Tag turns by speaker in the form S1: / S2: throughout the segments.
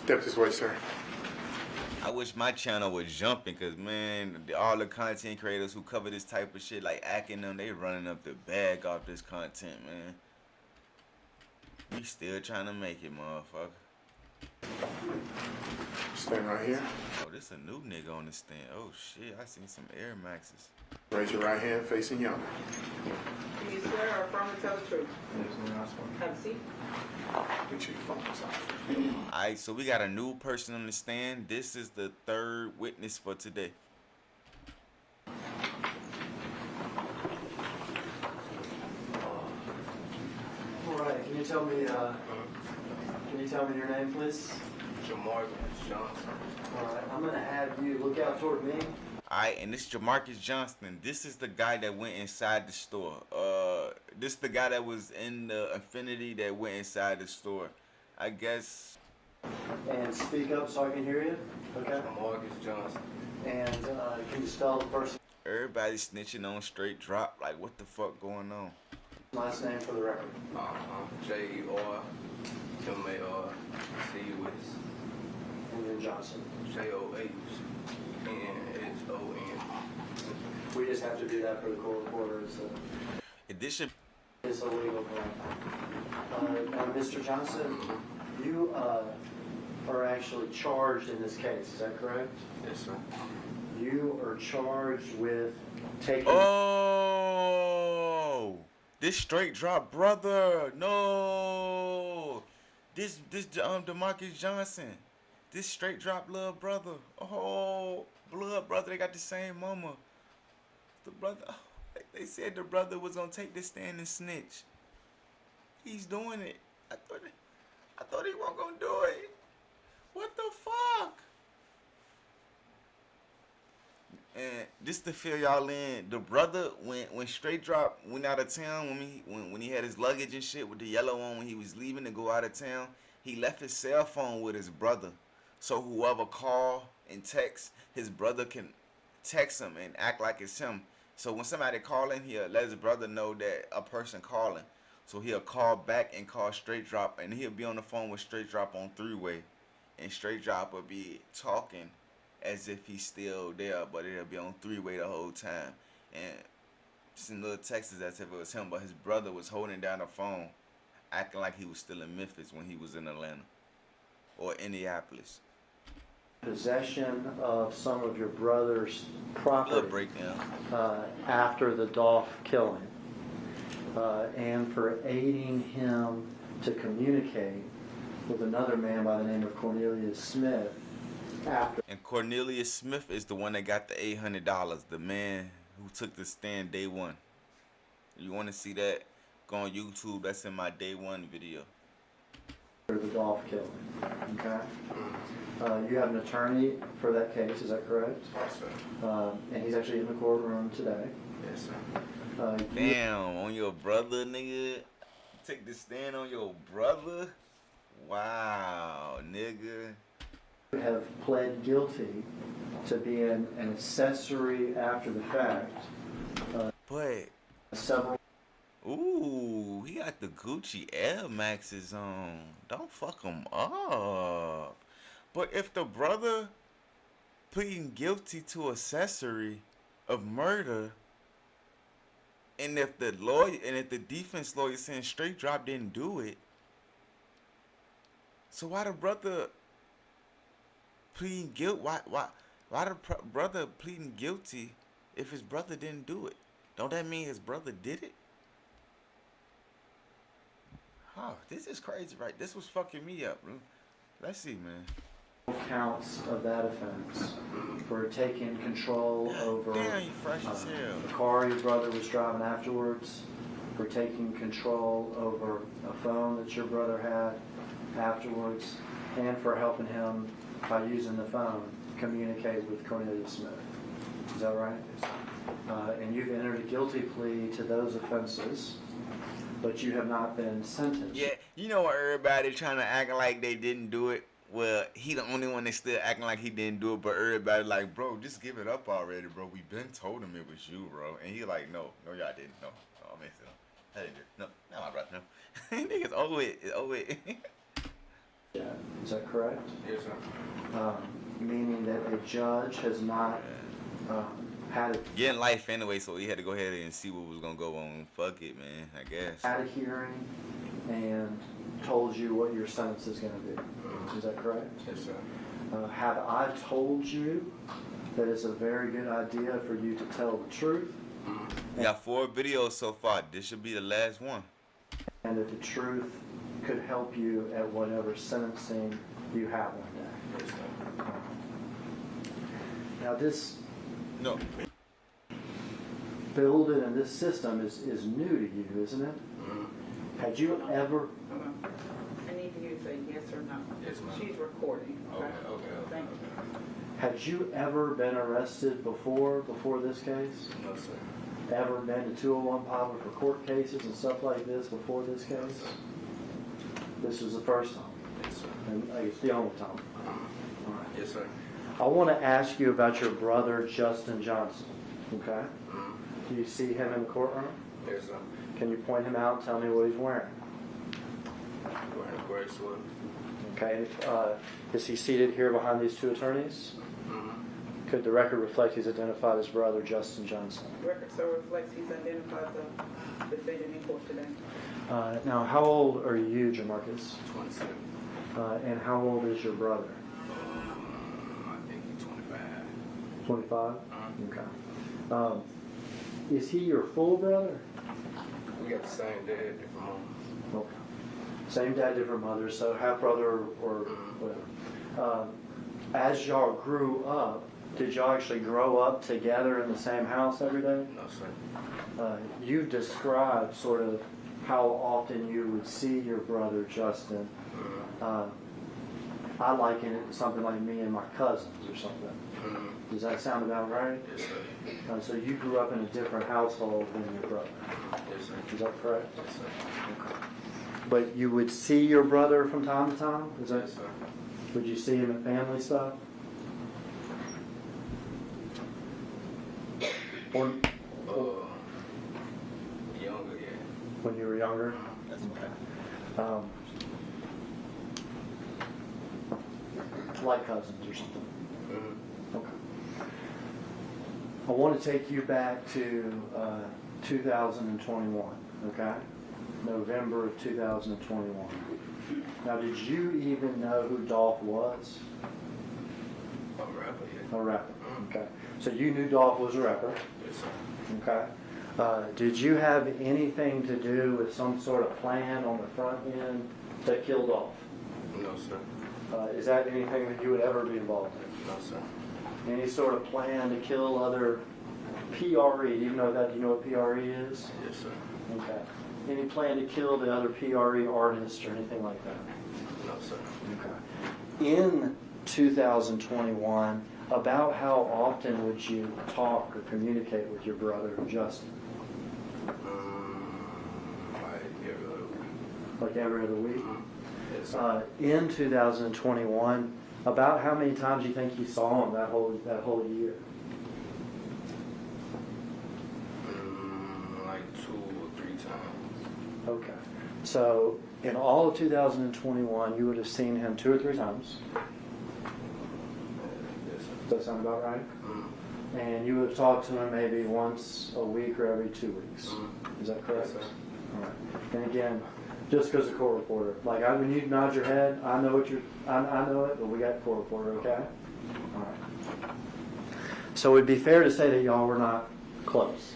S1: Step this way, sir.
S2: I wish my channel was jumping, cause man, all the content creators who cover this type of shit, like acting them, they running up the bag off this content, man. We still trying to make it, motherfucker.
S1: Stand right here.
S2: Oh, this a new nigga on the stand. Oh shit, I seen some Air Maxes.
S1: Raise your right hand facing yonder.
S3: Do you swear or affirm to tell the truth?
S1: Yes, ma'am.
S3: Have a seat.
S1: Get your phones off.
S2: Alright, so we got a new person on the stand. This is the third witness for today.
S4: Alright, can you tell me your name, please?
S5: Jamarcus Johnson.
S4: Alright, I'm gonna have you look out toward me.
S2: Alright, and this Jamarcus Johnston. This is the guy that went inside the store. This is the guy that was in the Infinity that went inside the store. I guess.
S4: And speak up so I can hear you. Okay?
S5: Jamarcus Johnson.
S4: And can you spell the first
S2: Everybody snitching on straight drop. Like, what the fuck going on?
S4: last name for the record?
S5: J-E-R-M-A-R-C-U-S.
S4: And then Johnson.
S5: J-O-H-N-S-O-N.
S4: We just have to do that for the court reporter.
S2: This should.
S4: It's a legal thing. Now, Mr. Johnson, you are actually charged in this case. Is that correct?
S5: Yes, sir.
S4: You are charged with taking.
S2: Oh, this straight drop brother. No, this Demarcus Johnson. This straight drop little brother. Oh, blood brother. They got the same mama. The brother. They said the brother was gonna take this stand and snitch. He's doing it. I thought he wasn't gonna do it. What the fuck? And just to fill y'all in, the brother when straight drop went out of town when he had his luggage and shit with the yellow on when he was leaving to go out of town, he left his cell phone with his brother. So whoever call and text, his brother can text him and act like it's him. So when somebody calling, he'll let his brother know that a person calling. So he'll call back and call straight drop, and he'll be on the phone with straight drop on three-way, and straight drop will be talking as if he's still there, but it'll be on three-way the whole time. And some little texts as if it was him, but his brother was holding down the phone, acting like he was still in Memphis when he was in Atlanta or Indianapolis.
S4: Possession of some of your brother's property.
S2: Little breakdown.
S4: After the Dolph killing, and for aiding him to communicate with another man by the name of Cornelius Smith. After.
S2: And Cornelius Smith is the one that got the $800. The man who took the stand day one. You want to see that? Go on YouTube. That's in my day one video.
S4: The Dolph killing. Okay. You have an attorney for that case. Is that correct?
S5: Yes, sir.
S4: And he's actually in the courtroom today.
S5: Yes, sir.
S2: Damn, on your brother, nigga. Take the stand on your brother. Wow, nigga.
S4: You have pled guilty to being an accessory after the fact.
S2: But
S4: Several.
S2: ooh, he got the Gucci Air Maxes on. Don't fuck him up. But if the brother pleading guilty to accessory of murder, and if the lawyer and if the defense lawyer saying straight drop didn't do it, so why the brother pleading guilt? Why the brother pleading guilty if his brother didn't do it? Don't that mean his brother did it? Huh, this is crazy, right? This was fucking me up, bro. Let's see, man.
S4: Counts of that offense for taking control over
S2: Damn, you fresh as hell.
S4: the car your brother was driving afterwards, for taking control over a phone that your brother had afterwards, and for helping him by using the phone communicate with Cornelius Smith. Is that right? And you've entered a guilty plea to those offenses, but you have not been sentenced.
S2: Yeah, you know what everybody trying to act like they didn't do it? Well, he the only one that's still acting like he didn't do it, but everybody like, bro, just give it up already, bro. We been told him it was you, bro. And he like, no, y'all didn't. No, I messed it up. I didn't do it. No, not my brother, no. Niggas over it. It's over it.
S4: yet. Is that correct?
S5: Yes, sir.
S4: Meaning that a judge has not had
S2: Getting life anyway, so he had to go ahead and see what was gonna go on. Fuck it, man. I guess.
S4: a hearing and told you what your sentence is going to be. Is that correct?
S5: Yes, sir.
S4: Have I told you that it's a very good idea for you to tell the truth
S2: We got 4 videos so far. This should be the last one.
S4: and that the truth could help you at whatever sentencing you have one day?
S5: Yes, sir.
S4: Now this
S2: No.
S4: building and this system is new to you, isn't it? Had you ever,
S3: Hold on. I need you to say yes or no.
S5: Yes, ma'am.
S3: She's recording.
S5: Okay.
S3: Thank you.
S4: had you ever been arrested before this case?
S5: No, sir.
S4: Ever been to 201 Papa for court cases and stuff like this before this case? This was the first time,
S5: Yes, sir.
S4: and it's the only time. All right.
S5: Yes, sir.
S4: I want to ask you about your brother, Justin Johnson, okay? Do you see him in the courtroom?
S5: Yes, sir.
S4: Can you point him out and tell me what he's wearing?
S5: Wearing a gray sweater.
S4: Okay, is he seated here behind these 2 attorneys? Could the record reflect he's identified as brother Justin Johnson?
S3: Record so reflects he's identified the defendant in court today.
S4: Now, how old are you, Jamarcus?
S5: 27.
S4: And how old is your brother?
S5: I think he's 25.
S4: 25? Okay. Is he your full brother?
S5: We got the same dad, different mom.
S4: Okay. Same dad, different mother, so half brother or whatever. As y'all grew up, did y'all actually grow up together in the same house every day?
S5: No, sir.
S4: You've described sort of how often you would see your brother Justin. I liken it to something like me and my cousins or something. Does that sound about right?
S5: Yes, sir.
S4: So you grew up in a different household than your brother.
S5: Yes, sir.
S4: Is that correct?
S5: Yes, sir.
S4: But you would see your brother from time to time? Is that?
S5: Yes, sir.
S4: Would you see him at family stuff? Or
S5: Younger, yeah.
S4: when you were younger? Like cousins or something? Okay. I want to take you back to 2021, okay? November of 2021. Now, did you even know who Dolph was?
S5: A rapper, yeah.
S4: A rapper, okay. So you knew Dolph was a rapper,
S5: Yes, sir.
S4: okay. Did you have anything to do with some sort of plan on the front end to kill Dolph?
S5: No, sir.
S4: Is that anything that you would ever be involved in?
S5: No, sir.
S4: Any sort of plan to kill other PRE? Do you know what PRE is?
S5: Yes, sir.
S4: Okay. Any plan to kill the other PRE artists or anything like that?
S5: No, sir.
S4: Okay. In 2021, about how often would you talk or communicate with your brother Justin?
S5: Like every other week.
S4: Like every other week?
S5: Yes, sir.
S4: In 2021, about how many times do you think you saw him that whole year?
S5: Like 2 or 3 times.
S4: Okay. So in all of 2021, you would have seen him 2 or 3 times.
S5: Yes, sir.
S4: Does that sound about right? And you would have talked to him maybe once a week or every 2 weeks. Is that correct?
S5: Yes, sir.
S4: All right. And again, just because the court reporter, like when you nod your head, I know I know it, but we got the court reporter, okay? All right. So it'd be fair to say that y'all were not close.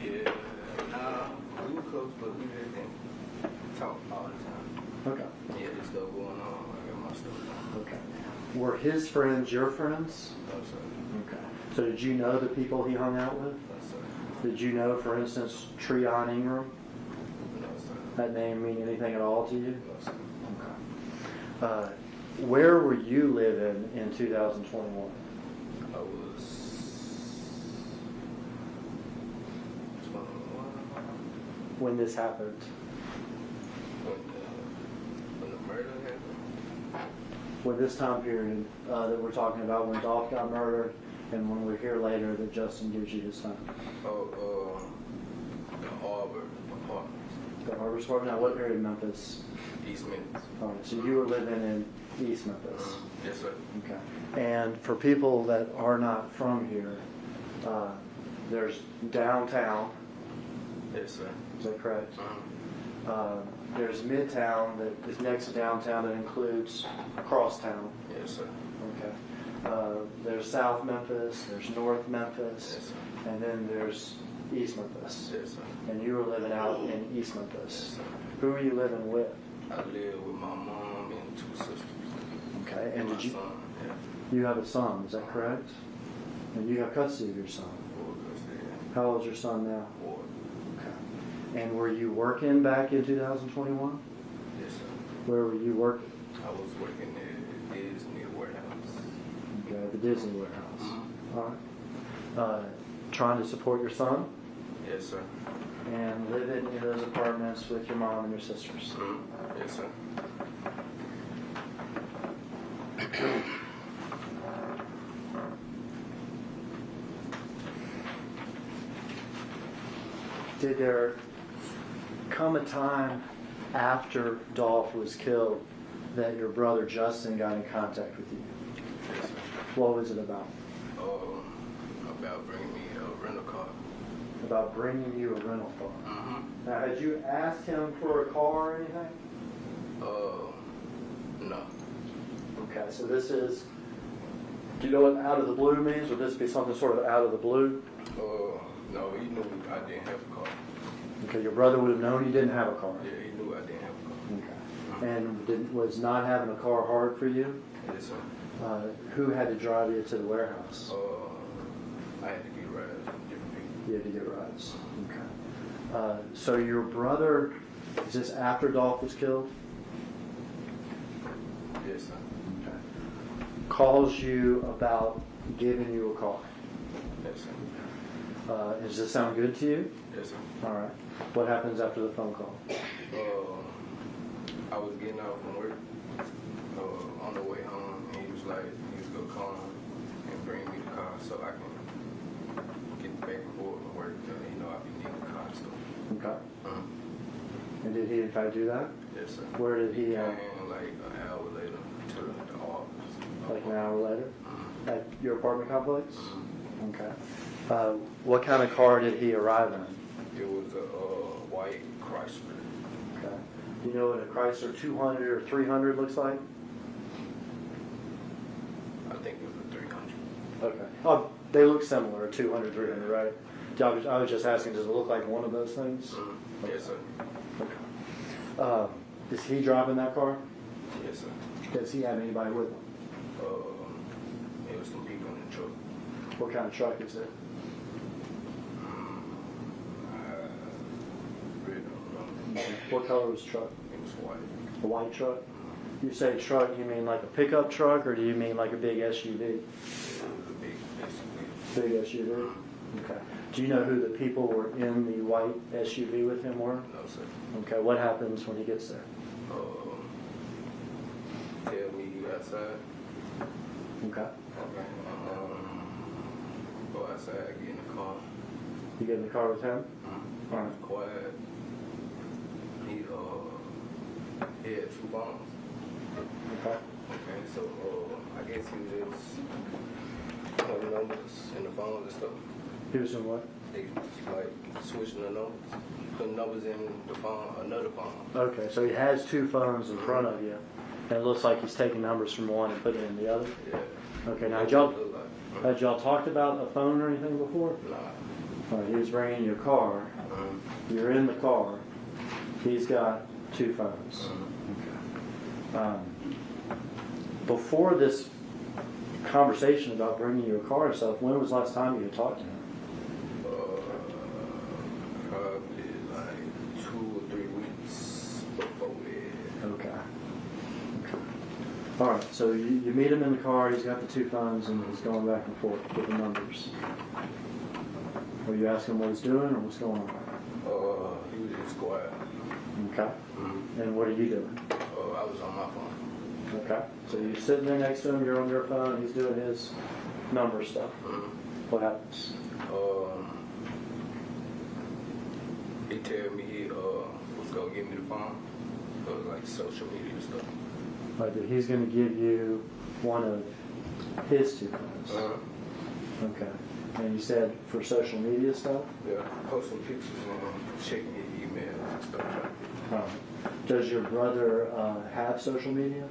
S5: Yeah. Nah, we were close, but we didn't talk all the time.
S4: Okay.
S5: Yeah, there's stuff going on. I got my stuff going.
S4: Okay. Were his friends your friends?
S5: No, sir.
S4: Okay. So did you know the people he hung out with?
S5: No, sir.
S4: Did you know, for instance, Treon Ingram?
S5: No, sir.
S4: That name mean anything at all to you?
S5: No, sir.
S4: Okay. Where were you living in 2021?
S5: I was 21
S4: When this happened?
S5: when the murder happened.
S4: When this time period that we're talking about, when Dolph got murdered, and when we're here later that Justin gives you his time.
S5: Oh,
S4: Murfreesboro Department. Now, what area of Memphis?
S5: East Memphis.
S4: All right, so you were living in East Memphis.
S5: Yes, sir.
S4: Okay. And for people that are not from here, there's downtown.
S5: Yes, sir.
S4: Is that correct?
S5: Uh-huh.
S4: There's Midtown that is next to downtown that includes Crosstown.
S5: Yes, sir.
S4: Okay. There's South Memphis, there's North Memphis,
S5: Yes, sir.
S4: and then there's East Memphis.
S5: Yes, sir.
S4: And you were living out in East
S5: Yes,
S4: Memphis.
S5: sir.
S4: Who were you living with?
S5: I live with my mom and 2 sisters.
S4: Okay. And
S5: my
S4: did you?
S5: son, yeah.
S4: You have a son, is that correct? And you have custody of your son. How old is your son now?
S5: 4.
S4: Okay. And were you working back in 2021?
S5: Yes, sir.
S4: Where were you working?
S5: I was working at Disney warehouse.
S4: Okay, at the Disney warehouse.
S5: Mhm.
S4: All right. Trying to support your son
S5: Yes, sir.
S4: and living in those apartments with your mom and your sisters.
S5: Yes, sir.
S4: Did there come a time after Dolph was killed that your brother Justin got in contact with you?
S5: Yes, sir.
S4: What was it about?
S5: About bringing me a rental car.
S4: About bringing you a rental car.
S5: Mm-hmm.
S4: Now, had you asked him for a car or anything?
S5: No.
S4: Okay, so this is, do you know what out of the blue means? Would this be something sort of out of the blue?
S5: No, he knew I didn't have a car.
S4: Okay, your brother would have known you didn't have a car.
S5: Yeah, he knew I didn't have a car.
S4: Okay. And was not having a car hard for you?
S5: Yes, sir.
S4: Who had to drive you to the warehouse?
S5: I had to get rides from different people.
S4: You had to get rides. Okay. So your brother, is this after Dolph was killed?
S5: Yes, sir.
S4: Okay. Calls you about giving you a car.
S5: Yes, sir.
S4: Does this sound good to you?
S5: Yes, sir.
S4: All right. What happens after the phone call?
S5: I was getting out from work on the way home, and he was like, he was gonna come and bring me the car so I can get back and forth from work. And, I be needing the car and stuff.
S4: Okay.
S5: Uh-huh.
S4: And did he in fact do that?
S5: Yes, sir.
S4: Where did he,
S5: Came like an hour later to the office.
S4: like an hour later?
S5: Uh-huh.
S4: At your apartment complex?
S5: Uh-huh.
S4: Okay. What kind of car did he arrive in?
S5: It was a white Chrysler.
S4: Okay. Do you know what a Chrysler 200 or 300 looks like?
S5: I think it was a 300.
S4: Okay. Oh, they look similar, 200, 300, right? I was just asking, does it look like one of those things?
S5: Uh-huh. Yes, sir.
S4: Okay. Is he driving that car?
S5: Yes, sir.
S4: Does he have anybody with him?
S5: It was some people in the truck.
S4: What kind of truck is it?
S5: I really don't know.
S4: What color was the truck?
S5: It was white.
S4: A white truck? You say truck, you mean like a pickup truck, or do you mean like a big SUV?
S5: It was a big, basically.
S4: Big SUV? Okay. Do you know who the people were in the white SUV with him were?
S5: No, sir.
S4: Okay, what happens when he gets there?
S5: Tell me you outside.
S4: Okay.
S5: Okay. Go outside, get in the car.
S4: You get in the car with him?
S5: He was quiet. He had 2 phones.
S4: Okay.
S5: Okay, so I guess he was just putting numbers in the phones and stuff.
S4: He was in what?
S5: They just like switching the numbers, putting numbers in the phone, another phone.
S4: Okay, so he has 2 phones in front of you, and it looks like he's taking numbers from one and putting it in the other?
S5: Yeah.
S4: Okay, now
S5: That's what it looked like.
S4: had y'all talked about a phone or anything before?
S5: Nah.
S4: All right, he was bringing your car, you're in the car, he's got 2 phones. Before this conversation about bringing you a car and stuff, when was the last time you had talked to him?
S5: Probably like 2 or 3 weeks before that.
S4: Okay. All right, so you meet him in the car, he's got the 2 phones, and he's going back and forth with the numbers. Are you asking what he's doing or what's going on?
S5: He was just quiet.
S4: Okay. And what are you doing?
S5: I was on my phone.
S4: Okay. So you're sitting there next to him, you're on your phone, he's doing his number stuff. What happens?
S5: He tell me he was gonna gonna give me the phone for like social media stuff.
S4: Like that he's going to give you one of his 2 phones. Okay. And you said for social media stuff?
S5: Yeah, posting pictures and checking his email and stuff like that.
S4: Does your brother have social media?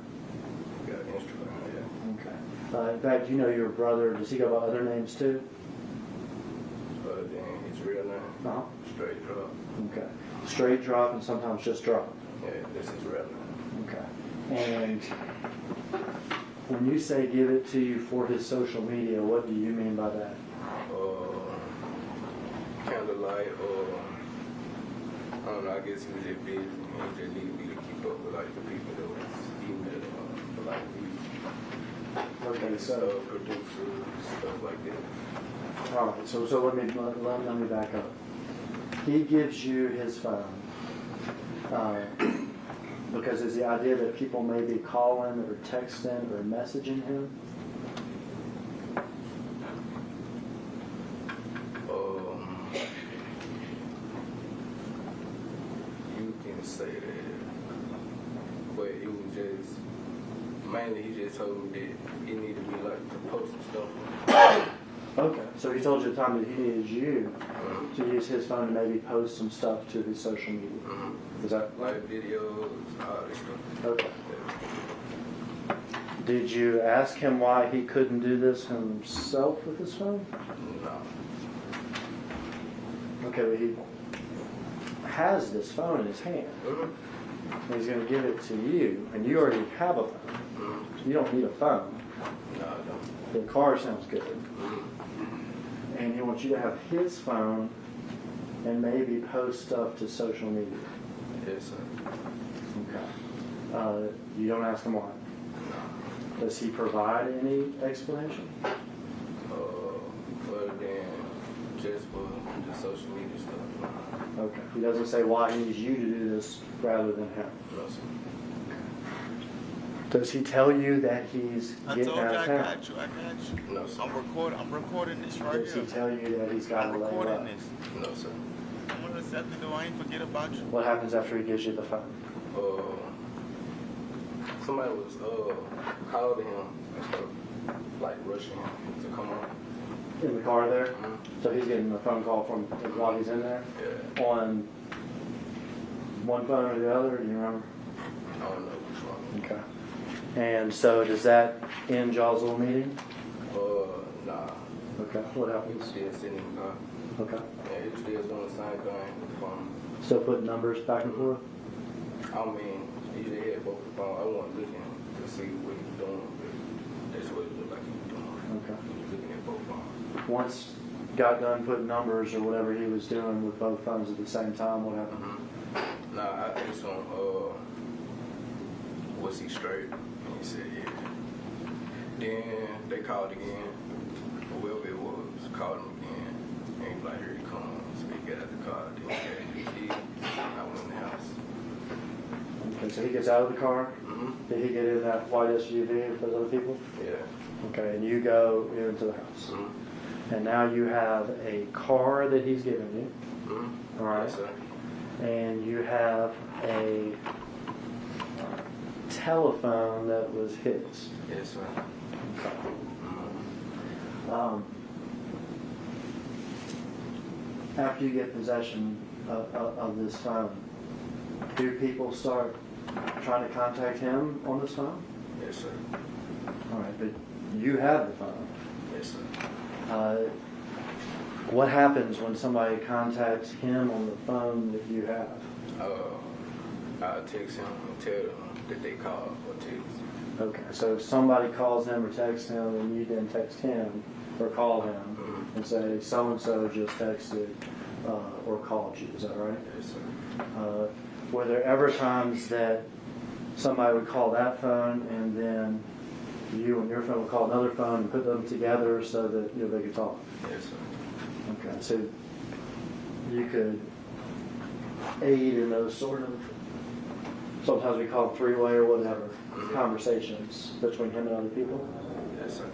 S5: Got Instagram, yeah.
S4: Okay. In fact, you know your brother, does he go by other names too?
S5: Other than his real name,
S4: Uh-huh.
S5: Straight Drop.
S4: Okay. Straight drop and sometimes just drop.
S5: Yeah, this is real name.
S4: Okay. And when you say give it to you for his social media, what do you mean by that?
S5: Candlelight, I don't know, I guess he was just busy and he just needed me to keep up with like the people that was emailing for like music.
S4: Okay, so
S5: So producers, stuff like that.
S4: all right. So let me back up. He gives you his phone because is the idea that people may be calling or texting or messaging him?
S5: You can say that, but it was just mainly he just told me that he needed me like to post some stuff.
S4: Okay. So he told you at the time that he needed you to use his phone to maybe post some stuff to his social media. Is that
S5: Like videos, all this stuff.
S4: okay? Did you ask him why he couldn't do this himself with his phone?
S5: No.
S4: Okay, but he has this phone in his hand. And he's going to give it to you, and you already have a phone. You don't need a phone.
S5: No, I don't.
S4: The car sounds good. And he wants you to have his phone and maybe post stuff to social media.
S5: Yes, sir.
S4: Okay. You don't ask him why. Does he provide any explanation?
S5: Other than just for the social media stuff.
S4: Okay. He doesn't say why he needs you to do this rather than him.
S5: No, sir.
S4: Does he tell you that he's
S2: I
S4: getting
S2: told you
S4: out
S2: I
S4: of town?
S2: got you. I got you.
S5: No, sir.
S2: I'm recording this right
S4: Does he
S2: here.
S4: tell you that he's got
S2: I'm
S4: to let
S2: recording
S4: up?
S2: this.
S5: No, sir.
S2: I'm gonna accept it though. I ain't forget about you.
S4: What happens after he gives you the phone?
S5: Somebody was calling him and stuff, like rushing him to come on.
S4: In the car there? So he's getting a phone call from while he's in there?
S5: Yeah.
S4: On one phone or the other, do you remember?
S5: I don't know which one.
S4: Okay. And so does that end y'all's little meeting?
S5: Nah.
S4: Okay. What
S5: He was
S4: happens?
S5: still sitting in the car.
S4: Okay.
S5: Yeah, he was still doing the same thing with the phone.
S4: Still putting numbers back and forth?
S5: I mean, he just had both the phone. I wasn't looking to see what he was doing, but that's what it looked like he was doing.
S4: Okay.
S5: He was looking at both phones.
S4: Once got done putting numbers or whatever he was doing with both phones at the same time, what happened?
S5: Nah, I asked him, was he straight? And he said, yeah. Then they called again. Whoever it was called him again. And he was like, here he comes. So he got out the car. Then he got his key. I went in the house.
S4: Okay, so he gets out of the car.
S5: Mm-hmm.
S4: Did he get in that white SUV with those other people?
S5: Yeah.
S4: Okay, and you go into the house.
S5: Mm-hmm.
S4: And now you have a car that he's given you.
S5: Mm-hmm.
S4: All right.
S5: Yes, sir.
S4: And you have a telephone that was his.
S5: Yes, sir.
S4: Okay.
S5: Mm-hmm.
S4: After you get possession of this phone, do people start trying to contact him on this phone?
S5: Yes, sir.
S4: All right, but you have the phone.
S5: Yes, sir.
S4: What happens when somebody contacts him on the phone that you have?
S5: I'll text him and tell them that they called or text.
S4: Okay, so if somebody calls him or texts him, and you then text him or call him and say, so-and-so just texted or called you, is that right?
S5: Yes, sir.
S4: Were there ever times that somebody would call that phone and then you and your phone would call another phone and put them together so that they could talk?
S5: Yes, sir.
S4: Okay, so you could aid in those sort of, sometimes we call them three-way or whatever, conversations between him and other people?
S5: Yes, sir.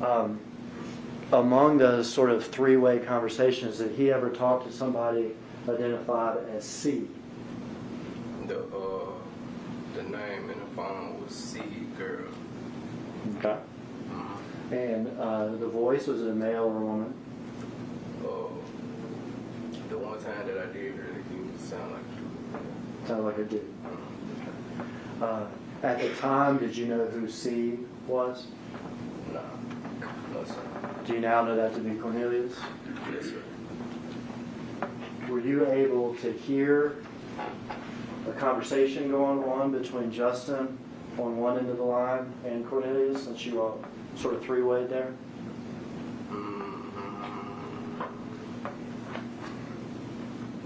S4: Okay. Among those sort of three-way conversations, did he ever talk to somebody identified as C?
S5: The name in the phone was C Girl.
S4: Okay. And the voice, was it a male or a woman?
S5: The one time that I did hear it, he sound like
S4: Sounded like a dude. At the time, did you know who C was?
S5: nah, no sir.
S4: Do you now know that to be Cornelius?
S5: Yes sir.
S4: Were you able to hear a conversation going on between Justin on one end of the line and Cornelius, since you all sort of three-wayed there?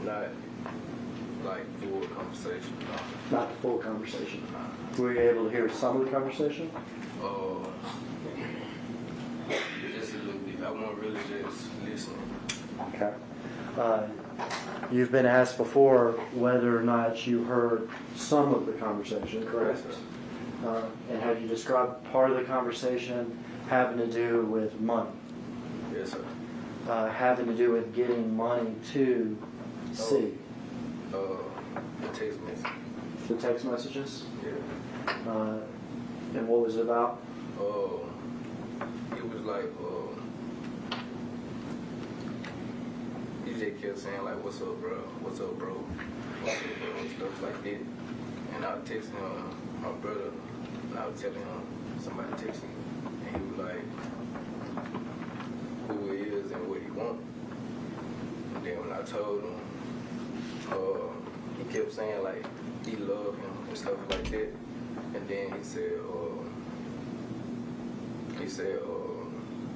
S5: Not like full conversation.
S4: Not the full conversation. Were you able to hear some of the conversation?
S5: Just a little bit. I wasn't really just listening.
S4: Okay. You've been asked before whether or not you heard some of the conversation, correct?
S5: Yes,
S4: And have you described part of the conversation having to do with money?
S5: Yes sir.
S4: Having to do with getting money to C?
S5: The text message.
S4: The text messages?
S5: Yeah.
S4: And what was it about?
S5: It was like, he just kept saying like, what's up, bro? What's up, bro? What's up, bro? And stuff like that. And I was texting my brother, and I was telling him somebody texting, and he was like, who he is and what he want. And then when I told him, he kept saying like he loved him and stuff like that. And then he said,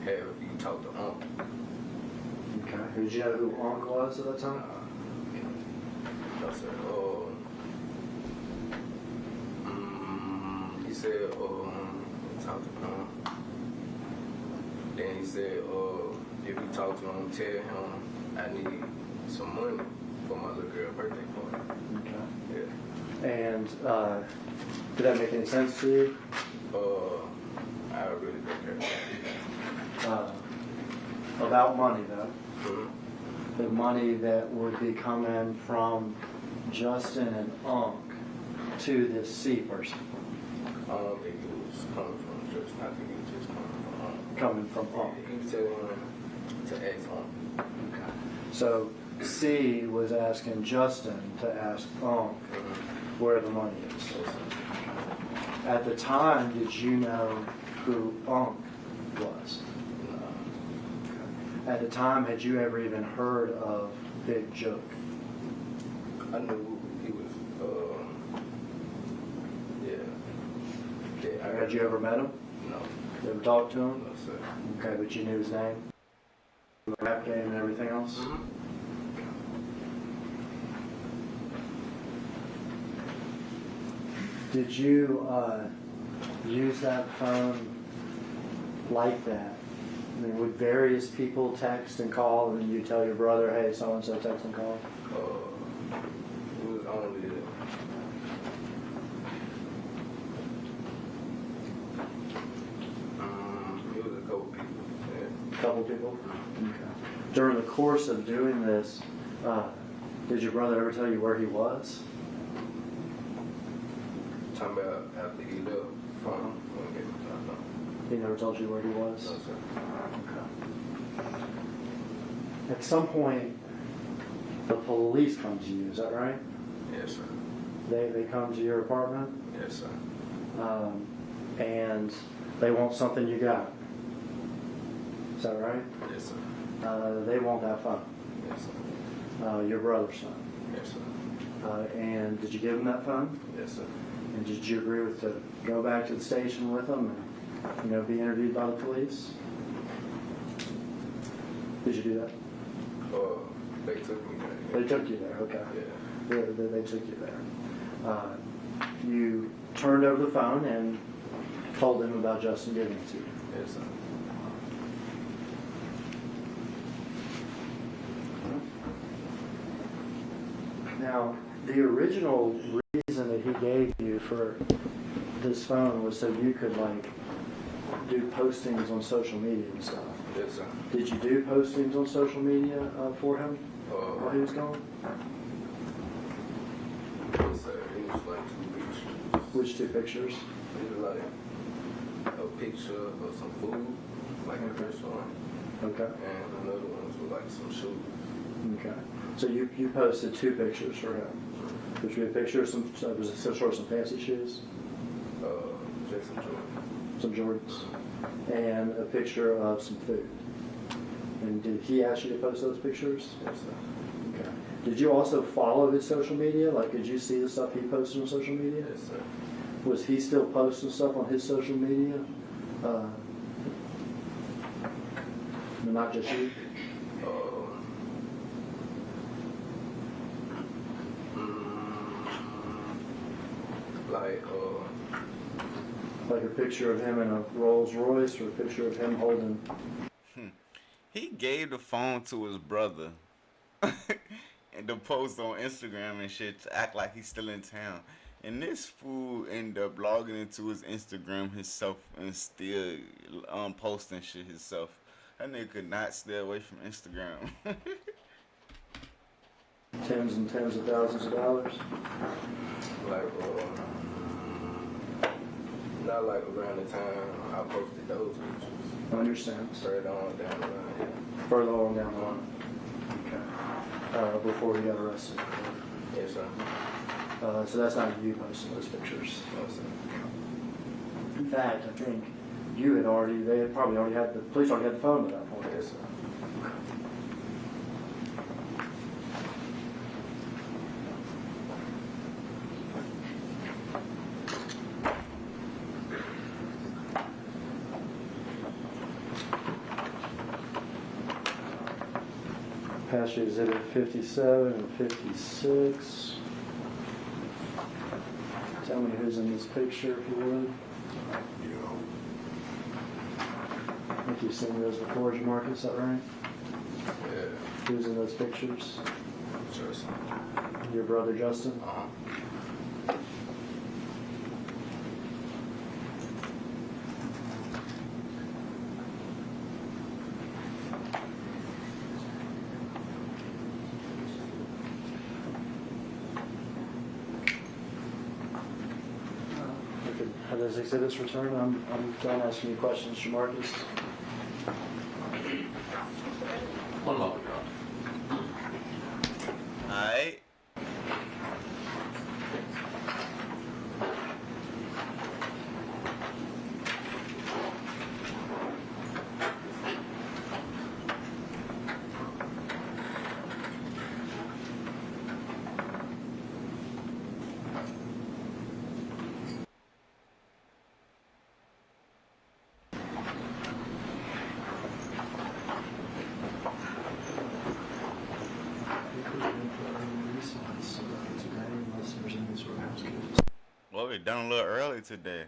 S5: have you talked to Unc?
S4: Okay. Did you know who Unc was at that time?
S5: No, sir. He said, talk to him. Then he said, if you talk to him, tell him I need some money for my little girl's birthday party.
S4: Okay.
S5: Yeah.
S4: And did that make any sense to you?
S5: I really don't care.
S4: About money, though.
S5: Mm-hmm.
S4: The money that would be coming from Justin and Unc to this C person.
S5: I don't think it was coming from the church. I think it was just
S4: Coming from Unc.
S5: He was telling him to ask Unc.
S4: Okay. So C was asking Justin to ask Unc where the money is. At the time, did you know who Unc was? At the time, had you ever even heard of Big Joke?
S5: I knew he was, yeah.
S4: Had you ever met him?
S5: No.
S4: You ever talked to him?
S5: No, sir.
S4: Okay, but you knew his name? The rap game and everything else?
S5: Mm-hmm.
S4: Did you use that phone like that? I mean, would various people text and call, and then you tell your brother, hey, so-and-so text and call?
S5: It was only it was a couple people. Yeah.
S4: A couple people? Okay. During the course of doing this, did your brother ever tell you where he was?
S5: Talking about after he left from when he got
S4: He never told you where he was?
S5: No, sir.
S4: Okay. At some point, the police come to you, is that right?
S5: Yes, sir.
S4: They come to your apartment,
S5: Yes, sir.
S4: and they want something you got. Is that right?
S5: Yes, sir.
S4: They want that phone,
S5: Yes, sir.
S4: your brother's phone.
S5: Yes, sir.
S4: And did you give him that phone?
S5: Yes, sir.
S4: And did you agree with to go back to the station with them and, be interviewed by the police? Did you do that?
S5: They took me there.
S4: They took you there, okay.
S5: Yeah.
S4: They took you there. You turned over the phone and told them about Justin giving it to you.
S5: Yes, sir.
S4: Now, the original reason that he gave you for this phone was so you could do postings on social media and stuff.
S5: Yes, sir.
S4: Did you do postings on social media for him while he was gone?
S5: Yes, sir. was like 2 pictures.
S4: Which 2 pictures?
S5: It was like a picture of some food, like a restaurant,
S4: Okay.
S5: and another one was like some shoes.
S4: Okay. So you posted 2 pictures for him, which would be a picture of some, was it sort of some fancy shoes?
S5: Just some Jordans.
S4: Some Jordans, and a picture of some food. And did he ask you to post those pictures?
S5: Yes, sir.
S4: Okay. Did you also follow his social media? Like, did you see the stuff he posted on social media?
S5: Yes, sir.
S4: Was he still posting stuff on his social media? No, not just you? Like a picture of him in a Rolls Royce, or a picture of him holding...
S2: He gave the phone to his brother and to post on Instagram and shit to act like he's still in town. And this fool ended up logging into his Instagram himself and still posting shit himself. That nigga could not stay away from Instagram.
S4: Tens and tens of thousands of dollars?
S5: Like, not like around the time I posted those pictures.
S4: I understand.
S5: Further on down the line, yeah.
S4: Further on down the line. Okay. Before he got arrested.
S5: Yes, sir.
S4: So that's not you posting those pictures.
S5: No, sir.
S4: In fact, I think you had already, they had probably already had, the police already had the phone at that point.
S5: Yes, sir.
S4: Passenger exhibit 57 and 56. Tell me who's in this picture, if you would. I think you've seen those before, Jamarcus, is that right?
S5: Yeah.
S4: Who's in those pictures?
S5: Justin.
S4: Your brother, Justin?
S5: Uh-huh.
S4: We could have those exhibits returned. I'm done asking you questions, Jamarcus.
S6: One moment, Your Honor.
S2: Alright. Well, we're done a little early today.